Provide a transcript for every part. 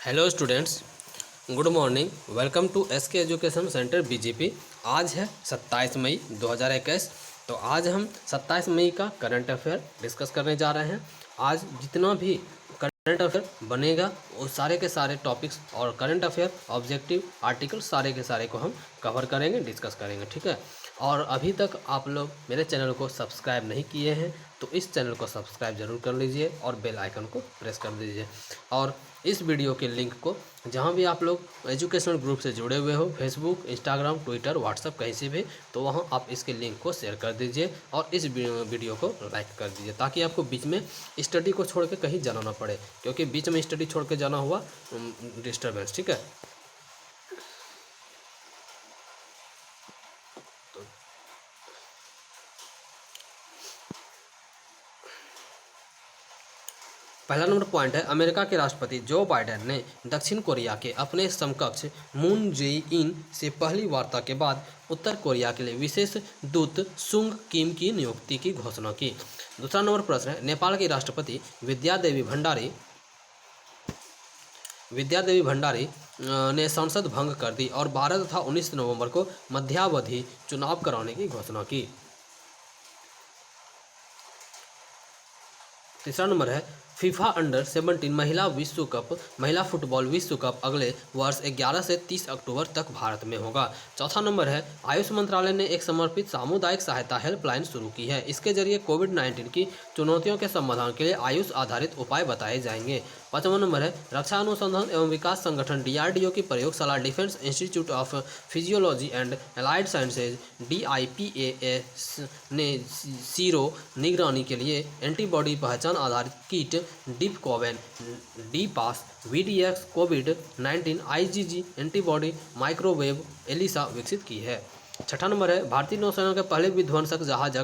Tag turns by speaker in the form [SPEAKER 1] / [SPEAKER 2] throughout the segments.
[SPEAKER 1] Hello students, good morning. Welcome to SK education centre BJP. आज है 27 मई 2021। तो आज हम 27 मई का करंट अफेयर डिस्कस करने जा रहे हैं। आज जितना भी करंट अफेयर बनेगा वो सारे के सारे टॉपिक्स और करंट अफेयर ऑब्जेक्टिव आर्टिकल सारे के सारे को हम कवर करेंगे, डिस्कस करेंगे, ठीक है। और अभी तक आप लोग मेरे चैनल को सब्सक्राइब नहीं किए हैं तो इस चैनल को सब्सक्राइब जरूर कर लीजिए और बेल आइकन को प्रेस कर दीजिए। और इस वीडियो के लिंक को जहां भी आप लोग एजुकेशनल ग्रुप से जुड़े हुए हो, फेसबुक, इंस्टाग्राम, ट्विटर, व्हाट्सएप, कहीं से भी, तो वहां आप इसके लिंक को शेयर कर दीजिए और इस वीडियो को लाइक कर दीजिए ताकि आपको बीच में स्टडी को छोड़ के कहीं जाना ना पड़े, क्योंकि बीच में स्टडी छोड़ के जाना हुआ डिस्टर्बेंस, ठीक है। पहला नंबर पॉइंट है, अमेरिका के राष्ट्रपति जो बाइडेन ने दक्षिण कोरिया के अपने समकक्ष मून जेई इन से पहली वार्ता के बाद उत्तर कोरिया के लिए विशेष दूत सुंग किम की नियुक्ति की घोषणा की। दूसरा नंबर प्रश्न है, नेपाल की राष्ट्रपति विद्यादेवी भंडारी ने संसद भंग कर दी और 12 तथा 19 नवंबर को मध्यावधि चुनाव कराने की घोषणा की। तीसरा नंबर है, फीफा अंडर 17 महिला फुटबॉल विश्व कप अगले वर्ष 11 से 30 अक्टूबर तक भारत में होगा। चौथा नंबर है, आयुष मंत्रालय ने एक समर्पित सामुदायिक सहायता हेल्पलाइन शुरू की है। इसके जरिए कोविड-19 की चुनौतियों के समाधान के लिए आयुष आधारित उपाय बताए जाएंगे। पाँचवां नंबर है, रक्षा अनुसंधान एवं विकास संगठन डीआरडीओ की प्रयोगशाला defence institute of physiology and allied sciences DIPAS ने सीरो निगरानी के लिए एंटीबॉडी पहचान आधारित किट डिपकोवैन डीपास VDX कोविड-19 IgG एंटीबॉडी माइक्रोवेव एलिसा विकसित की है। छठा नंबर है, भारतीय नौसेना के पहले विध्वंसक जहाज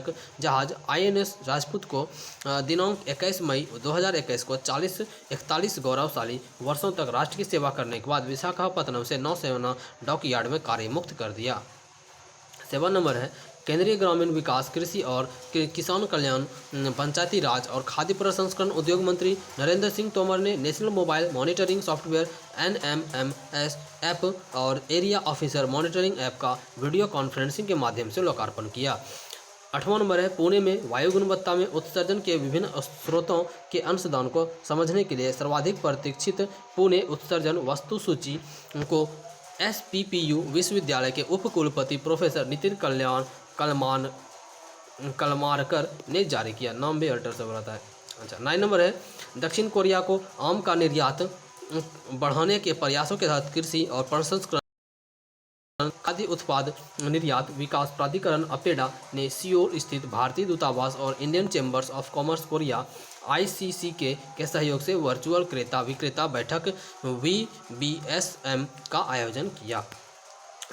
[SPEAKER 1] INS राजपूत को दिनांक 21 मई 2021 को 41 गौरवशाली वर्षों तक राष्ट्र की सेवा करने के बाद विशाखापत्तनम से नौसेना डॉकयार्ड में कार्य मुक्त कर दिया। 7 नंबर है, केंद्रीय ग्रामीण विकास, कृषि और किसान कल्याण, पंचायती राज और खाद्य प्रसंस्करण उद्योग मंत्री नरेंद्र सिंह तोमर ने national mobile monitoring software NMMS app और एरिया ऑफिसर मॉनिटरिंग ऐप का वीडियो कॉन्फ्रेंसिंग के माध्यम से लोकार्पण किया। 8वां नंबर है, पुणे में वायु गुणवत्ता में उत्सर्जन के विभिन्न स्रोतों के अंशदान को समझने के लिए सर्वाधिक प्रतीक्षित पुणे उत्सर्जन वस्तु सूची को SPPU विश्वविद्यालय के उप कुलपति प्रोफेसर नितिन कलमारकर ने जारी किया। नाम भी अल्टर से रहता है। अच्छा, 9 नंबर है, दक्षिण कोरिया को आम का निर्यात बढ़ाने के प्रयासों के तहत कृषि और प्रसंस्करण खाद्य उत्पाद निर्यात विकास प्राधिकरण अपेडा ने सियोल स्थित भारतीय दूतावास और Indian chambers of commerce Korea ICCK के सहयोग से वर्चुअल क्रेता विक्रेता बैठक VBSM का आयोजन किया।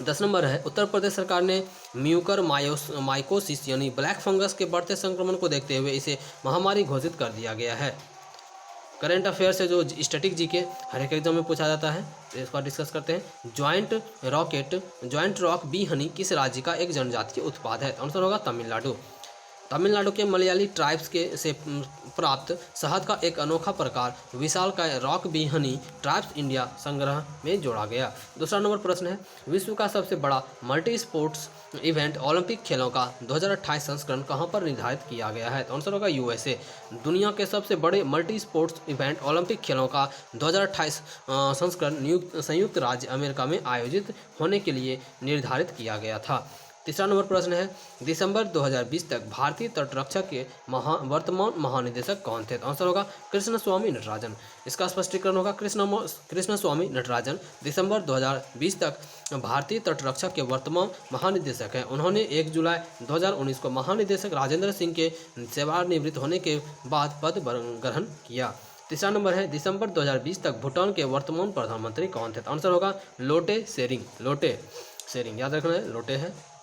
[SPEAKER 1] 10 नंबर है, उत्तर प्रदेश सरकार ने म्यूकर माइकोसिस यानी ब्लैक फंगस के बढ़ते संक्रमण को देखते हुए इसे महामारी घोषित कर दिया गया है। करंट अफेयर से जो स्टैटिक जीके हर एक एग्जाम में पूछा जाता है, तो इसको डिस्कस करते हैं। ज्वाइंट रॉक बी हनी किस राज्य का एक जनजातीय उत्पाद है? आंसर होगा तमिलनाडु। तमिलनाडु के मलयाली ट्राइब्स से प्राप्त शहद का एक अनोखा प्रकार विशाल का rock bee Honey tribes India संग्रह में जोड़ा गया। दूसरा नंबर प्रश्न है, विश्व का सबसे बड़ा मल्टी स्पोर्ट्स इवेंट ओलंपिक खेलों का 2028 संस्करण कहां पर निर्धारित किया गया है? तो आंसर होगा USA। दुनिया के सबसे बड़े मल्टी स्पोर्ट्स इवेंट ओलंपिक खेलों का 2028 संस्करण संयुक्त राज्य अमेरिका में आयोजित होने के लिए निर्धारित किया गया था। तीसरा नंबर प्रश्न है, दिसंबर 2020 तक भारतीय तटरक्षक के वर्तमान महानिदेशक कौन थे? तो आंसर होगा कृष्णस्वामी नटराजन। इसका स्पष्टीकरण होगा कृष्णस्वामी नटराजन दिसंबर 2020 तक भारतीय तटरक्षक के वर्तमान महानिदेशक हैं। उन्होंने 1 जुलाई 2019 को महानिदेशक राजेंद्र सिंह के सेवानिवृत्त होने के बाद पद ग्रहण किया। तीसरा नंबर है, दिसंबर 2020 तक भूटान के वर्तमान प्रधानमंत्री कौन थे? तो आंसर होगा लोटे सेरिंग, याद रखना है, लोटे है।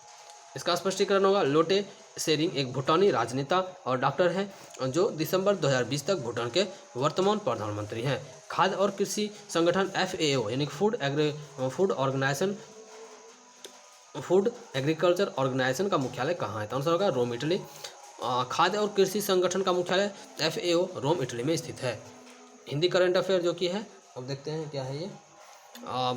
[SPEAKER 1] इसका स्पष्टीकरण होगा लोटे सेरिंग एक भूटानी राजनेता और डॉक्टर हैं जो दिसंबर 2020 तक भूटान के वर्तमान प्रधानमंत्री हैं। खाद्य और कृषि संगठन FAO यानी फूड एग्रीकल्चर ऑर्गेनाइजेशन का मुख्यालय कहाँ है? तो आंसर होगा रोम, इटली। खाद्य और कृषि संगठन का मुख्यालय FAO रोम, इटली में स्थित है। हिंदी करंट अफेयर जो कि है अब देखते हैं क्या है ये।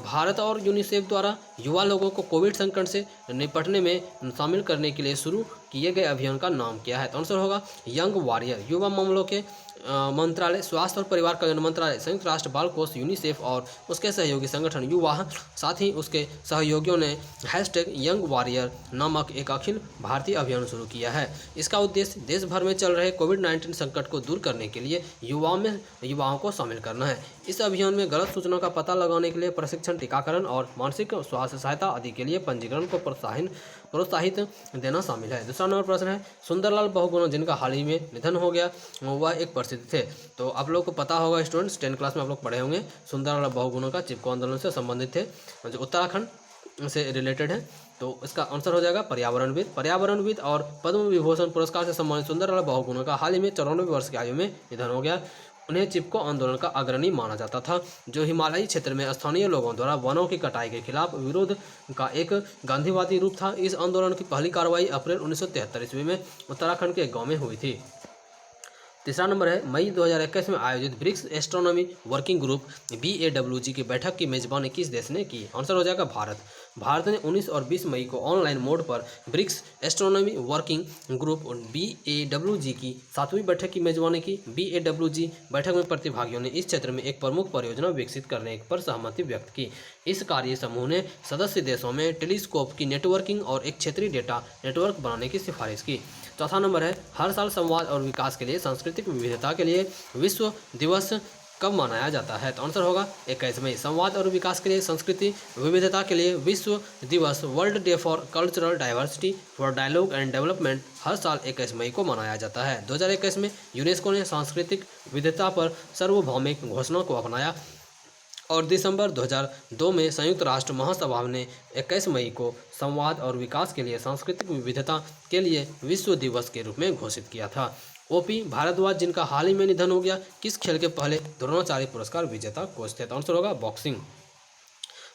[SPEAKER 1] भारत और यूनिसेफ द्वारा युवा लोगों को कोविड संकट से निपटने में शामिल करने के लिए शुरू किए गए अभियान का नाम क्या है? तो आंसर होगा यंग वॉरियर। युवा मामलों के मंत्रालय, स्वास्थ्य और परिवार कल्याण मंत्रालय, संयुक्त राष्ट्र बाल कोष, यूनिसेफ और उसके सहयोगी संगठन युवा, साथ ही उसके सहयोगियों ने हैशटैग यंग वॉरियर नामक एक अखिल भारतीय अभियान शुरू किया है। इसका उद्देश्य देश भर में चल रहे कोविड-19 संकट को दूर करने के लिए युवाओं को शामिल करना है। इस अभियान में गलत सूचनाओं का पता लगाने के लिए प्रशिक्षण, टीकाकरण और मानसिक स्वास्थ्य सहायता आदि के लिए पंजीकरण को प्रोत्साहित देना शामिल है। दूसरा नंबर प्रश्न है, सुंदरलाल बहुगुणा जिनका हाल ही में निधन हो गया, वह एक प्रसिद्ध थे। तो आप लोग को पता होगा स्टूडेंट्स, 10 क्लास में आप लोग पढ़े होंगे, सुंदरलाल बहुगुणा का चिपको आंदोलन से संबंधित थे, जो उत्तराखंड से रिलेटेड है। तो इसका आंसर हो जाएगा पर्यावरणविद और पद्म विभूषण पुरस्कार से सम्मानित सुंदरलाल बहुगुणा का हाल ही में 94 वर्ष की आयु में निधन हो गया। उन्हें चिपको आंदोलन का अग्रणी माना जाता था, जो हिमालयी क्षेत्र में स्थानीय लोगों द्वारा वनों की कटाई के खिलाफ विरोध का एक गांधीवादी रूप था। इस आंदोलन की पहली कार्रवाई अप्रैल 1973 ईस्वी में उत्तराखंड के एक गांव में हुई थी। तीसरा नंबर है, मई 2021 में आयोजित BRICS astronomy working group BAWG की बैठक की मेजबानी किस देश ने की? आंसर हो जाएगा भारत। भारत ने 19 और 20 मई को ऑनलाइन मोड पर BRICS astronomy working group BAWG की 7वीं बैठक की मेजबानी की। BAWG बैठक में प्रतिभागियों ने इस क्षेत्र में एक प्रमुख परियोजना विकसित करने पर सहमति व्यक्त की। इस कार्य समूह ने सदस्य देशों में टेलीस्कोप की नेटवर्किंग और एक क्षेत्रीय डेटा नेटवर्क बनाने की सिफारिश की। चौथा नंबर है, हर साल संवाद और विकास के लिए सांस्कृतिक विविधता के लिए विश्व दिवस कब मनाया जाता है? तो आंसर होगा 21 मई। संवाद और विकास के लिए संस्कृति विविधता के लिए विश्व दिवस, world day for cultural diversity for dialogue and development, हर साल 21 मई को मनाया जाता है। 2021 में यूनेस्को ने सांस्कृतिक विविधता पर सार्वभौमिक घोषणा को अपनाया और दिसंबर 2002 में संयुक्त राष्ट्र महासभा ने 21 मई को संवाद और विकास के लिए सांस्कृतिक विविधता के लिए विश्व दिवस के रूप में घोषित किया था। OP भारद्वाज जिनका हाल ही में निधन हो गया, किस खेल के पहले द्रोणाचार्य पुरस्कार विजेता कोच थे? तो आंसर होगा बॉक्सिंग।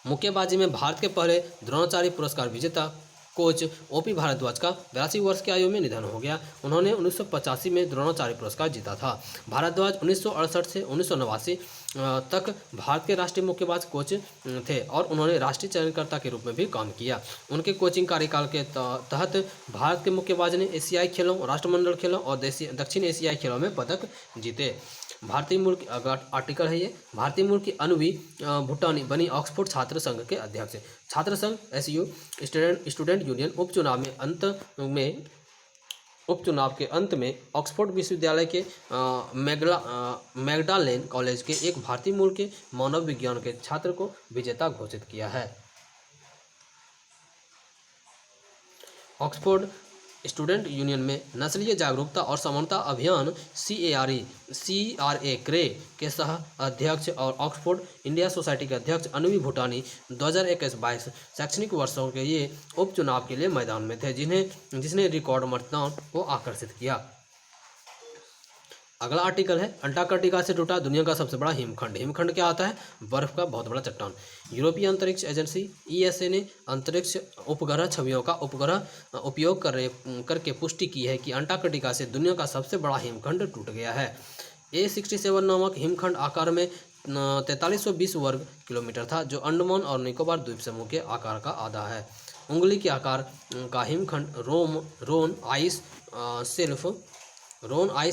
[SPEAKER 1] मुक्केबाजी में भारत के पहले द्रोणाचार्य पुरस्कार विजेता कोच OP भारद्वाज का 82 वर्ष की आयु में निधन हो गया। उन्होंने 1985 में द्रोणाचार्य पुरस्कार जीता था। भारद्वाज 1968 से 1989 तक भारत के राष्ट्रीय मुक्केबाज कोच थे और उन्होंने राष्ट्रीय चयनकर्ता के रूप में भी काम किया। उनके कोचिंग कार्यकाल के तहत भारत के मुक्केबाज ने एशियाई खेलों, राष्ट्रमंडल खेलों और दक्षिण एशियाई खेलों में पदक जीते। भारतीय मूल की आर्टिकल है ये, भारतीय मूल की अनवी भूटानी बनी ऑक्सफोर्ड छात्र संघ के अध्यक्ष। छात्र संघ SU स्टूडेंट यूनियन उपचुनाव के अंत में ऑक्सफोर्ड विश्वविद्यालय के मैगडालेन कॉलेज के एक भारतीय मूल के मानव विज्ञान के छात्र को विजेता घोषित किया है। ऑक्सफोर्ड स्टूडेंट यूनियन में नस्लीय जागरूकता और समानता अभियान CRA क्रे के सह अध्यक्ष और ऑक्सफोर्ड इंडिया सोसाइटी के अध्यक्ष अनवी भूटानी 2021-22 शैक्षणिक वर्षों के ये उपचुनाव के लिए मैदान में थे, जिसने रिकॉर्ड मतदान को आकर्षित किया। अगला आर्टिकल है, अंटार्कटिका से टूटा दुनिया का सबसे बड़ा हिमखंड। हिमखंड क्या होता है? बर्फ का बहुत बड़ा चट्टान। यूरोपीय अंतरिक्ष एजेंसी ESA ने अंतरिक्ष उपग्रह छवियों का उपयोग करके पुष्टि की है कि अंटार्कटिका से दुनिया का सबसे बड़ा हिमखंड टूट गया है। A67 नामक हिमखंड आकार में 4320 वर्ग किलोमीटर था, जो अंडमान और निकोबार द्वीप समूह के आकार का आधा है। उंगली के आकार का हिमखंड रोन आइस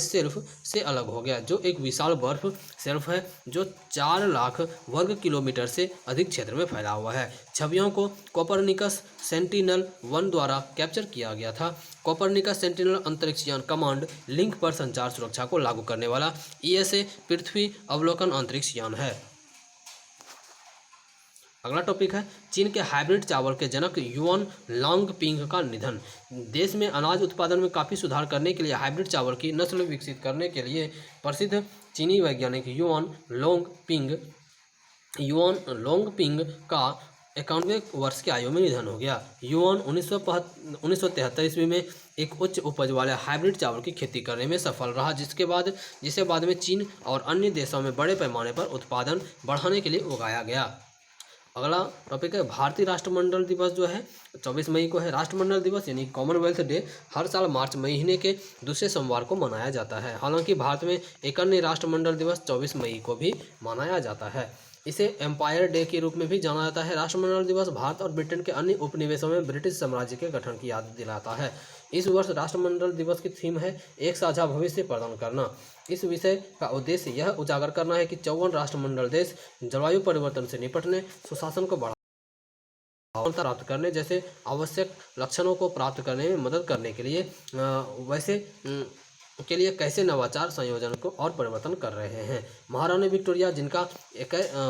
[SPEAKER 1] शेल्फ से अलग हो गया, जो एक विशाल बर्फ शेल्फ है जो 4 लाख वर्ग किलोमीटर से अधिक क्षेत्र में फैला हुआ है। छवियों को कोपरनिकस सेंटिनल-1 द्वारा कैप्चर किया गया था। कोपरनिकस सेंटिनल अंतरिक्ष यान कमांड लिंक पर संचार सुरक्षा को लागू करने वाला ESA पृथ्वी अवलोकन अंतरिक्ष यान है। अगला टॉपिक है, चीन के हाइब्रिड चावल के जनक युआन लांगपिंग का निधन। देश में अनाज उत्पादन में काफ़ी सुधार करने के लिए हाइब्रिड चावल की नस्ल विकसित करने के लिए प्रसिद्ध चीनी वैज्ञानिक युआन लोंगपिंग का 91 वर्ष की आयु में निधन हो गया। युआन 1973 ईस्वी में एक उच्च उपज वाले हाइब्रिड चावल की खेती करने में सफल रहा, जिसे बाद में चीन और अन्य देशों में बड़े पैमाने पर उत्पादन बढ़ाने के लिए उगाया गया। अगला टॉपिक है भारतीय राष्ट्रमंडल दिवस जो है 24 मई को है। राष्ट्रमंडल दिवस यानी कॉमनवेल्थ डे हर साल मार्च महीने के दूसरे सोमवार को मनाया जाता है। हालांकि भारत में एक अन्य राष्ट्रमंडल दिवस 24 मई को भी मनाया जाता है। इसे एम्पायर डे के रूप में भी जाना जाता है। राष्ट्रमंडल दिवस भारत और ब्रिटेन के अन्य उपनिवेशों में ब्रिटिश साम्राज्य के गठन की याद दिलाता है। इस वर्ष राष्ट्रमंडल दिवस की थीम है एक साझा भविष्य प्रदान करना। इस विषय का उद्देश्य यह उजागर करना है कि 54 राष्ट्रमंडल देश जलवायु परिवर्तन से निपटने, सुशासन को प्राप्त करने जैसे आवश्यक लक्षणों को प्राप्त करने में मदद करने के लिए कैसे नवाचार संयोजन को और परिवर्तन कर रहे हैं। महारानी विक्टोरिया जिनका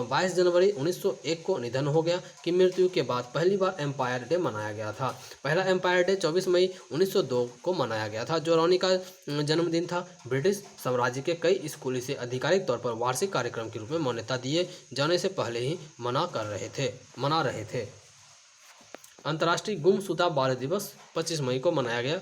[SPEAKER 1] 22 जनवरी 1901 को निधन हो गया की मृत्यु के बाद पहली बार एम्पायर डे मनाया गया था। पहला एम्पायर डे 24 मई 1902 को मनाया गया था जो रानी का जन्मदिन था। ब्रिटिश साम्राज्य के कई स्कूल इसे आधिकारिक तौर पर वार्षिक कार्यक्रम के रूप में मान्यता दिए जाने से पहले ही मना रहे थे। अंतर्राष्ट्रीय गुमशुदा बाल दिवस 25 मई को मनाया गया।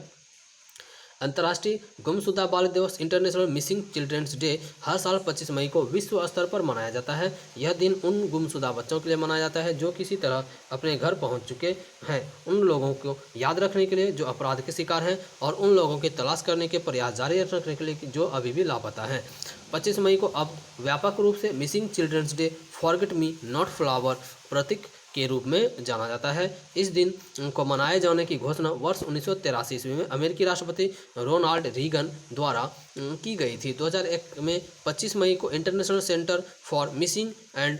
[SPEAKER 1] अंतर्राष्ट्रीय गुमशुदा बाल दिवस इंटरनेशनल मिसिंग चिल्ड्रंस डे हर साल 25 मई को विश्व स्तर पर मनाया जाता है। यह दिन उन गुमशुदा बच्चों के लिए मनाया जाता है जो किसी तरह अपने घर पहुंच चुके हैं, उन लोगों को याद रखने के लिए जो अपराध के शिकार हैं और उन लोगों की तलाश करने के प्रयास जारी रखने के लिए जो अभी भी लापता हैं। 25 मई को अब व्यापक रूप से missing children's day forget me not flower प्रतीक के रूप में जाना जाता है। इस दिन को मनाए जाने की घोषणा वर्ष 1983 ईस्वी में अमेरिकी राष्ट्रपति रोनाल्ड रीगन द्वारा की गई थी। 2001 में 25 मई को international centre for missing and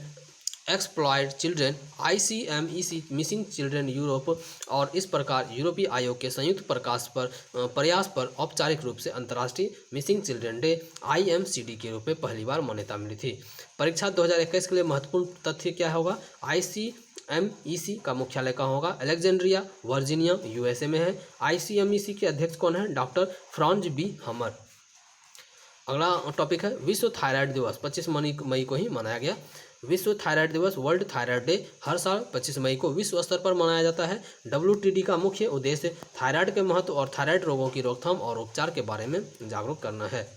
[SPEAKER 1] exploited children ICMEC missing children Europe और इस प्रकार यूरोपीय आयोग के संयुक्त प्रयास पर औपचारिक रूप से अंतर्राष्ट्रीय मिसिंग चिल्ड्रेन डे IMCD के रूप में पहली बार मान्यता मिली थी। परीक्षा 2021 के लिए महत्वपूर्ण तथ्य क्या होगा? ICMEC का मुख्यालय कहाँ होगा? अलेक्जेंड्रिया वर्जीनिया USA में है। ICMEC के अध्यक्ष कौन है? डॉक्टर फ्रांज बी हमर। अगला टॉपिक है विश्व थायराइड दिवस 25 मई को ही मनाया गया। विश्व थायराइड दिवस वर्ल्ड थायराइड डे हर साल 25 मई को विश्व स्तर पर मनाया जाता है। WTD का मुख्य उद्देश्य थायराइड के महत्व और थायराइड रोगों की रोकथाम और उपचार के बारे में जागरूक करना है।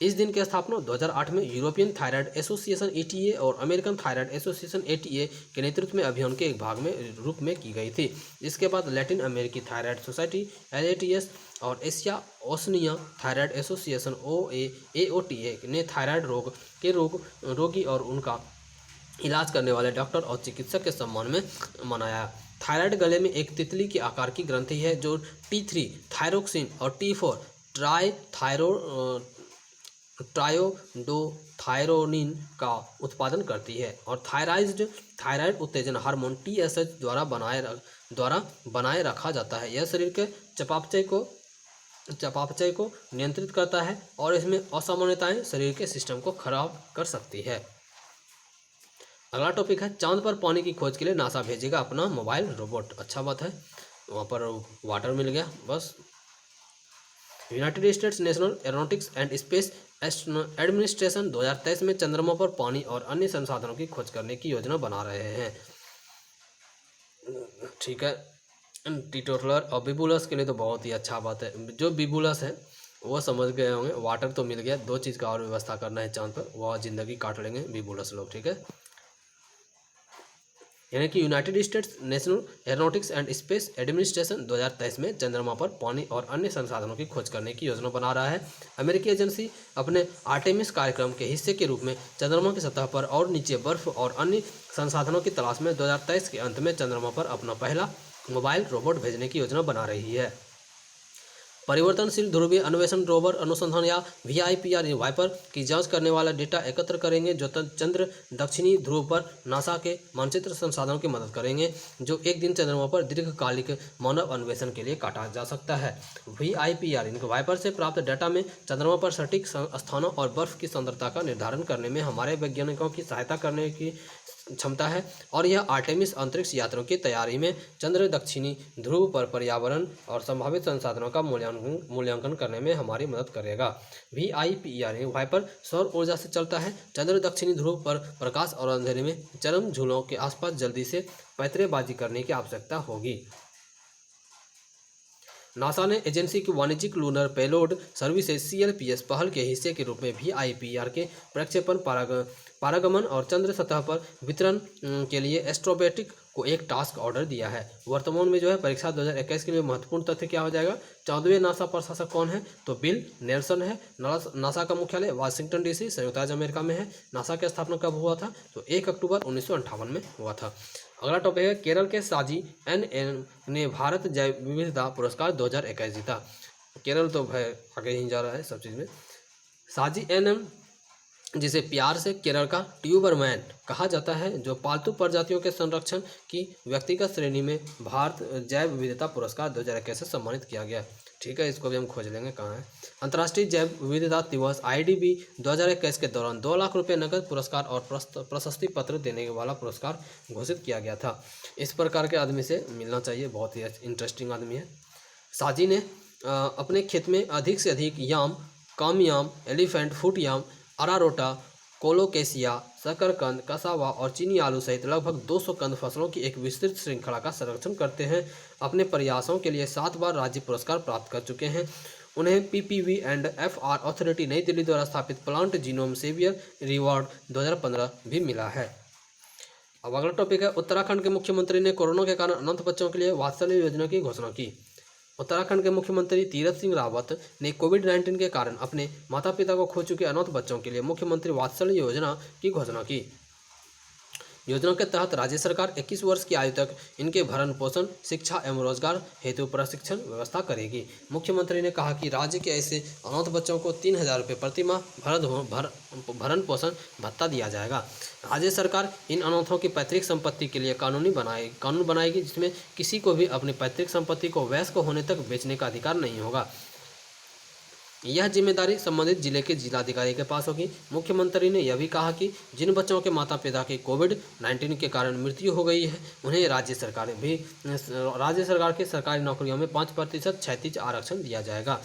[SPEAKER 1] इस दिन की स्थापना 2008 में यूरोपियन थायराइड एसोसिएशन ETA और अमेरिकन थायराइड एसोसिएशन ATA के नेतृत्व में अभियान के एक भाग में रूप में की गई थी। इसके बाद लैटिन अमेरिकी थायराइड सोसाइटी LATS और Asia Oceania thyroid association AOTA ने थायराइड रोग के रोगी और उनका इलाज करने वाले डॉक्टर और चिकित्सक के सम्मान में मनाया। थायराइड गले में एक तितली के आकार की ग्रंथि है जो T3 थायरोक्सिन और T4 ट्रायोडोथायरोनिन का उत्पादन करती है और थायराइड उत्तेजन हार्मोन TSH द्वारा बनाए रखा जाता है। यह शरीर के चयापचय को नियंत्रित करता है और इसमें असामान्यताएं शरीर के सिस्टम को खराब कर सकती है। अगला टॉपिक है चांद पर पानी की खोज के लिए नासा भेजेगा अपना मोबाइल रोबोट। अच्छा बात है, वहाँ पर वाटर मिल गया बस। United states national aeronautics and space administration 2023 में चंद्रमा पर पानी और अन्य संसाधनों की खोज करने की योजना बना रहे हैं। ठीक है, टीटोटलर और बिबुलस के लिए तो बहुत ही अच्छा बात है। जो बिबुलस है वो समझ गए होंगे, वाटर तो मिल गया, 2 चीज़ का और व्यवस्था करना है चांद पर, वह जिंदगी काट लेंगे बिबुलस लोग। ठीक है, यानी कि United states national aeronautics and space administration 2023 में चंद्रमा पर पानी और अन्य संसाधनों की खोज करने की योजना बना रहा है। अमेरिकी एजेंसी अपने आर्टेमिस कार्यक्रम के हिस्से के रूप में चंद्रमा की सतह पर और नीचे बर्फ और अन्य संसाधनों की तलाश में 2023 के अंत में चंद्रमा पर अपना पहला मोबाइल रोबोट भेजने की योजना बना रही है। परिवर्तनशील ध्रुवीय अन्वेषण रोवर अनुसंधान या VIPR वाइपर की जांच करने वाला डेटा एकत्र करेंगे जो चंद्र दक्षिणी ध्रुव पर नासा के मानचित्र संसाधनों की मदद करेंगे जो एक दिन चंद्रमा पर दीर्घकालिक मानव अन्वेषण के लिए काटा जा सकता है। VIPR वाइपर से प्राप्त डेटा में चंद्रमा पर सटीक स्थानों और बर्फ की सांद्रता का निर्धारण करने में हमारे वैज्ञानिकों की सहायता करने की क्षमता है और यह आर्टेमिस अंतरिक्ष यात्रा की तैयारी में चंद्र दक्षिणी ध्रुव पर पर्यावरण और संभावित संसाधनों का मूल्यांकन करने में हमारी मदद करेगा। VIPR वाइपर सौर ऊर्जा से चलता है। चंद्र दक्षिणी ध्रुव पर प्रकाश और अंधेरे में चरम झूलों के आसपास जल्दी से पैतरेबाजी करने की आवश्यकता होगी। नासा ने एजेंसी की वाणिज्यिक लूनर पेलोड सर्विसेज CLPS पहल के हिस्से के रूप में VIPR के प्रक्षेपण पारगमन और चंद्र सतह पर वितरण के लिए एस्ट्रोबेटिक को एक टास्क ऑर्डर दिया है। वर्तमान में जो है परीक्षा 2021 के लिए महत्वपूर्ण तथ्य क्या हो जाएगा। 14वें नासा प्रशासक कौन है, तो बिल नेल्सन है। नासा का मुख्यालय वाशिंगटन डीसी संयुक्त राज्य अमेरिका में है। नासा की स्थापना कब हुआ था, तो 1 अक्टूबर 1958 में हुआ था। अगला टॉपिक है केरल के साजी एन ने भारत जैव विविधता पुरस्कार 2021 जीता। केरल तो भाई आगे ही जा रहा है सब चीज़ में। साजी एन जिसे प्यार से केरल का ट्यूबरमैन कहा जाता है, जो पालतू प्रजातियों के संरक्षण की व्यक्तिगत श्रेणी में भारत जैव विविधता पुरस्कार 2021 से सम्मानित किया गया। ठीक है, इसको भी हम खोज लेंगे कहाँ है। अंतर्राष्ट्रीय जैव विविधता दिवस IDB 2021 के दौरान 2 लाख रुपये नकद पुरस्कार और प्रशस्ति पत्र देने वाला पुरस्कार घोषित किया गया था। इस प्रकार के आदमी से मिलना चाहिए, बहुत ही इंटरेस्टिंग आदमी है। साजी ने अपने खेत में अधिक से अधिक याम, कम याम, एलिफेंट फुट याम, अरारोटा, कोलोकेसिया, शकरकंद, कसावा और चीनी आलू सहित लगभग 200 कंद फसलों की एक विस्तृत श्रृंखला का संरक्षण करते हैं। अपने प्रयासों के लिए 7 बार राज्य पुरस्कार प्राप्त कर चुके हैं। उन्हें PPV एंड FR अथॉरिटी नई दिल्ली द्वारा स्थापित प्लांट जीनोम सेवियर रिवॉर्ड 2015 भी मिला है। अब अगला टॉपिक है उत्तराखंड के मुख्यमंत्री ने कोरोना के कारण अनाथ बच्चों के लिए वात्सल्य योजना की घोषणा की। उत्तराखंड के मुख्यमंत्री तीरथ सिंह रावत ने कोविड-19 के कारण अपने माता पिता को खो चुके अनाथ बच्चों के लिए मुख्यमंत्री वात्सल्य योजना की घोषणा की। योजना के तहत राज्य सरकार 21 वर्ष की आयु तक इनके भरण पोषण, शिक्षा एवं रोजगार हेतु प्रशिक्षण व्यवस्था करेगी। मुख्यमंत्री ने कहा कि राज्य के ऐसे अनाथ बच्चों को 3,000 रुपये प्रति माह भरण पोषण भत्ता दिया जाएगा। राज्य सरकार इन अनाथों की पैतृक संपत्ति के लिए कानून बनाएगी, जिसमें किसी को भी अपनी पैतृक संपत्ति को वयस्क होने तक बेचने का अधिकार नहीं होगा। यह जिम्मेदारी संबंधित जिले के जिलाधिकारी के पास होगी। मुख्यमंत्री ने यह भी कहा कि जिन बच्चों के माता पिता की कोविड-19 के कारण मृत्यु हो गई है, उन्हें राज्य सरकार के सरकारी नौकरियों में 5% क्षैतिज आरक्षण दिया जाएगा।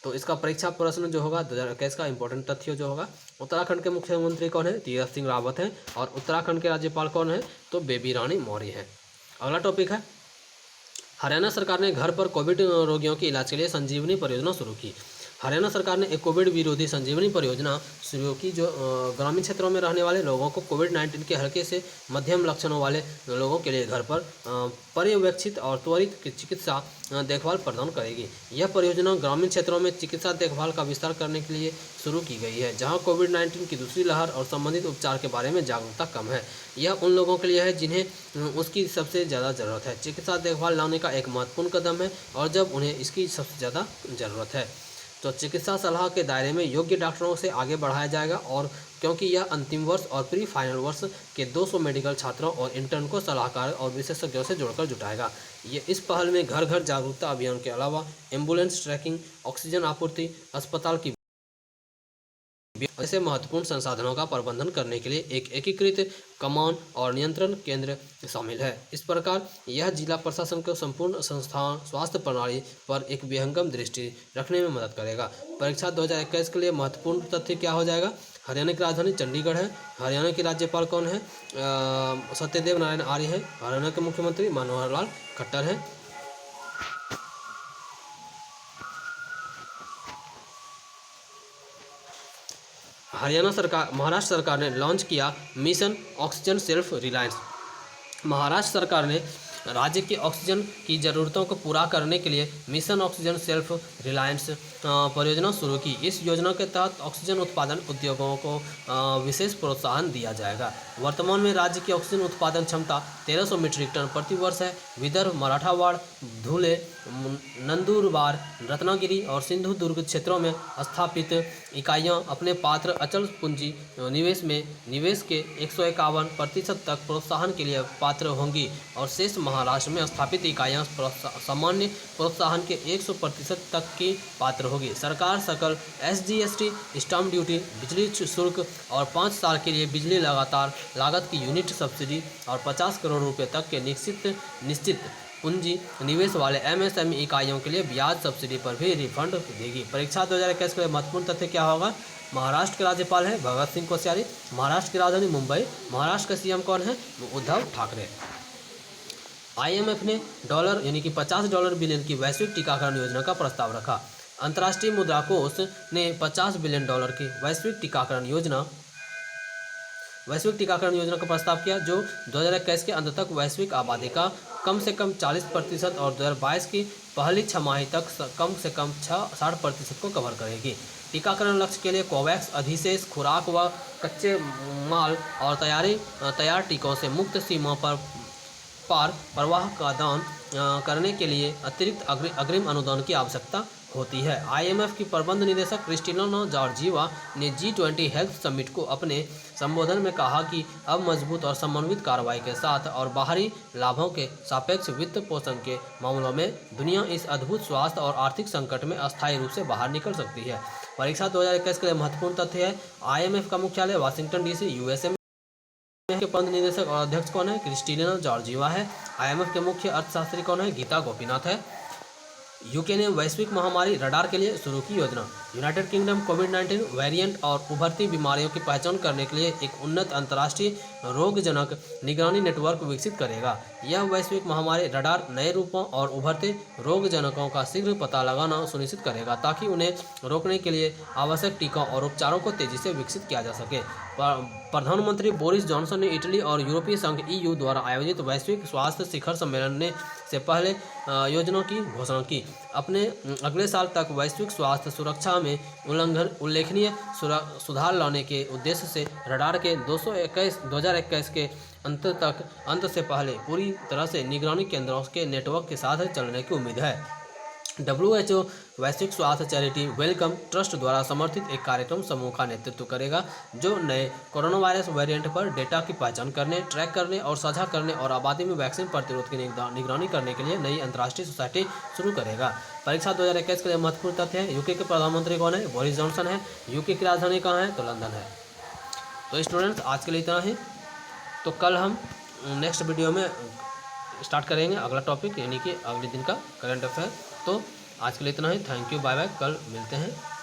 [SPEAKER 1] तो इसका परीक्षा प्रश्न जो होगा 2021 का इंपॉर्टेंट तथ्य जो होगा, उत्तराखंड के मुख्यमंत्री कौन है, तीरथ सिंह रावत हैं। और उत्तराखंड के राज्यपाल कौन है, तो बेबी रानी मौर्य है। अगला टॉपिक है हरियाणा सरकार ने घर पर कोविड रोगियों के इलाज के लिए संजीवनी परियोजना शुरू की। हरियाणा सरकार ने एक कोविड विरोधी संजीवनी परियोजना शुरू की, जो ग्रामीण क्षेत्रों में रहने वाले लोगों को कोविड-19 के हल्के से मध्यम लक्षणों वाले लोगों के लिए घर पर पर्यवेक्षित और त्वरित चिकित्सा देखभाल प्रदान करेगी। यह परियोजना ग्रामीण क्षेत्रों में चिकित्सा देखभाल का विस्तार करने के लिए शुरू की गई है, जहां कोविड-19 की दूसरी लहर और संबंधित उपचार के बारे में जागरूकता कम है। यह उन लोगों के लिए है जिन्हें उसकी सबसे ज़्यादा ज़रूरत है। चिकित्सा देखभाल लाने का एक महत्वपूर्ण कदम है, और जब उन्हें इसकी सबसे ज़्यादा ज़रूरत है तो चिकित्सा सलाह के दायरे में योग्य डॉक्टरों से आगे बढ़ाया जाएगा। और क्योंकि यह अंतिम वर्ष और प्री फाइनल वर्ष के 200 मेडिकल छात्रों और इंटर्न को सलाहकार और विशेषज्ञों से जोड़कर जुटाएगा। ये इस पहल में घर घर जागरूकता अभियान के अलावा एम्बुलेंस ट्रैकिंग, ऑक्सीजन आपूर्ति, अस्पताल की ऐसे महत्वपूर्ण संसाधनों का प्रबंधन करने के लिए एक एकीकृत कमान और नियंत्रण केंद्र शामिल है। इस प्रकार यह जिला प्रशासन को संपूर्ण संस्थान स्वास्थ्य प्रणाली पर एक विहंगम दृष्टि रखने में मदद करेगा। परीक्षा 2021 के लिए महत्वपूर्ण तथ्य क्या हो जाएगा। हरियाणा की राजधानी चंडीगढ़ है। हरियाणा के राज्यपाल कौन है, सत्यदेव नारायण आर्य है। हरियाणा के मुख्यमंत्री मनोहर लाल खट्टर है। महाराष्ट्र सरकार ने लॉन्च किया mission oxygen self reliance. Maharashtra सरकार ने राज्य की ऑक्सीजन की ज़रूरतों को पूरा करने के लिए मिशन ऑक्सीजन सेल्फ रिलायंस परियोजना शुरू की। इस योजना के तहत ऑक्सीजन उत्पादन उद्योगों को विशेष प्रोत्साहन दिया जाएगा। वर्तमान में राज्य की ऑक्सीजन उत्पादन क्षमता 1300 मीट्रिक टन प्रति वर्ष है। विदर्भ, मराठवाड़, धुले, नंदुरबार, रत्नागिरी और सिंधुदुर्ग क्षेत्रों में स्थापित इकाइयां अपने पात्र अचल पूंजी निवेश के 151% तक प्रोत्साहन के लिए पात्र होंगी, और शेष महाराष्ट्र में स्थापित इकाइयां सामान्य प्रोत्साहन के 100% तक की पात्र होगी। सरकार सकल SGST, स्टाम्प ड्यूटी, बिजली शुल्क और 5 साल के लिए बिजली लगातार लागत की यूनिट सब्सिडी और 50 करोड़ रुपए तक के निश्चित पूंजी निवेश वाले MSME इकाइयों के लिए ब्याज सब्सिडी पर भी रिफंड देगी। परीक्षा 2021 के लिए महत्वपूर्ण तथ्य क्या होगा। महाराष्ट्र के राज्यपाल है भगत सिंह कोश्यारी। महाराष्ट्र की राजधानी मुंबई। महाराष्ट्र के CM कौन है, उद्धव ठाकरे। IMF ने डॉलर यानी कि $50 बिलियन की वैश्विक टीकाकरण योजना का प्रस्ताव रखा। अंतर्राष्ट्रीय मुद्रा कोष ने $50 बिलियन की वैश्विक टीकाकरण योजना वैश्विक टीकाकरण योजना का प्रस्ताव किया, जो 2021 के अंत तक वैश्विक आबादी का कम से कम 40% और 2022 की पहली छमाही तक कम से कम 60% को कवर करेगी। टीकाकरण लक्ष्य के लिए कोवैक्स अधिशेष खुराक व कच्चे माल और तैयार टीकों से मुक्त सीमा पर पार प्रवाह का दान करने के लिए अतिरिक्त अग्रिम अनुदान की आवश्यकता होती है। IMF की प्रबंध निदेशक क्रिस्टिना जॉर्जिवा ने G20 हेल्थ समिट को अपने संबोधन में कहा कि अब मजबूत और समन्वित कार्रवाई के साथ और बाहरी लाभों के सापेक्ष वित्त पोषण के मामलों में दुनिया इस अद्भुत स्वास्थ्य और आर्थिक संकट में अस्थायी रूप से बाहर निकल सकती है। परीक्षा 2021 के लिए महत्वपूर्ण तथ्य है। IMF का मुख्यालय वाशिंगटन DC USA के प्रबंध निदेशक और अध्यक्ष कौन है? क्रिस्टिना जॉर्जिवा है। IMF के मुख्य अर्थशास्त्री कौन है? गीता गोपीनाथ है। यूके ने वैश्विक महामारी रडार के लिए शुरू की योजना। यूनाइटेड किंगडम कोविड-19 वेरिएंट और उभरती बीमारियों की पहचान करने के लिए एक उन्नत अंतर्राष्ट्रीय रोगजनक निगरानी नेटवर्क विकसित करेगा। यह वैश्विक महामारी रडार नए रूपों और उभरते रोगजनकों का शीघ्र पता लगाना सुनिश्चित करेगा, ताकि उन्हें रोकने के लिए आवश्यक टीकों और उपचारों को तेजी से विकसित किया जा सके। प्रधानमंत्री बोरिस जॉनसन ने इटली और यूरोपीय संघ EU द्वारा आयोजित वैश्विक स्वास्थ्य शिखर सम्मेलन से पहले योजना की घोषणा की। अपने अगले साल तक वैश्विक स्वास्थ्य सुरक्षा में उल्लेखनीय सुधार लाने के उद्देश्य से रडार के 2021 के अंत से पहले पूरी तरह से निगरानी केंद्रों के नेटवर्क के साथ चलने की उम्मीद है। WHO वैश्विक स्वास्थ्य चैरिटी वेलकम ट्रस्ट द्वारा समर्थित एक कार्यक्रम समूह का नेतृत्व करेगा, जो नए कोरोना वायरस वेरिएंट पर डेटा की पहचान करने, ट्रैक करने और साझा करने और आबादी में वैक्सीन प्रतिरोध की निगरानी करने के लिए नई अंतर्राष्ट्रीय सोसाइटी शुरू करेगा। परीक्षा 2021 के लिए महत्वपूर्ण तथ्य है। यूके के प्रधानमंत्री कौन है? बोरिस जॉनसन है। यूके की राजधानी कहाँ है? तो लंदन है। तो स्टूडेंट्स, आज के लिए इतना ही। तो कल हम नेक्स्ट वीडियो में स्टार्ट करेंगे अगला टॉपिक, यानी कि अगले दिन का करंट अफेयर। तो आज के लिए इतना ही। Thank you, bye bye. कल मिलते हैं।